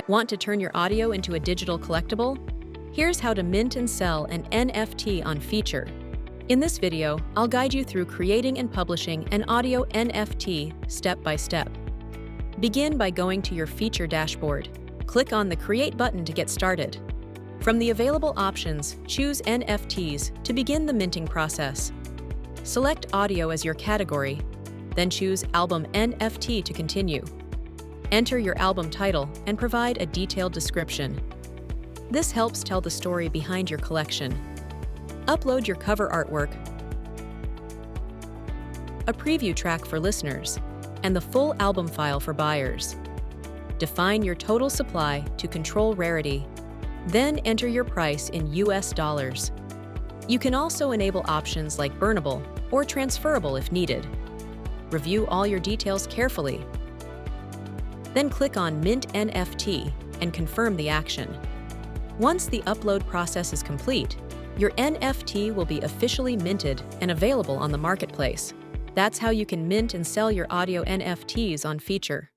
Want to turn your audio into a digital collectible? Here's how to mint and sell an NFT on Feeturre. In this video, I'll guide you through creating and publishing an audio NFT step by step. Begin by going to your Feeturre dashboard. Click on the Create button to get started. From the available options, choose NFTs to begin the minting process. Select Audio as your category, then choose Album NFT to continue. Enter your album title and provide a detailed description. This helps tell the story behind your collection. Upload your cover artwork, a preview track for listeners, and the full album file for buyers. Define your total supply to control rarity. Then enter your price in US dollars. You can also enable options like burnable or transferable if needed. Review all your details carefully. Then click on Mint NFT and confirm the action. Once the upload process is complete, your NFT will be officially minted and available on the marketplace. That's how you can mint and sell your audio NFTs on Feeturre.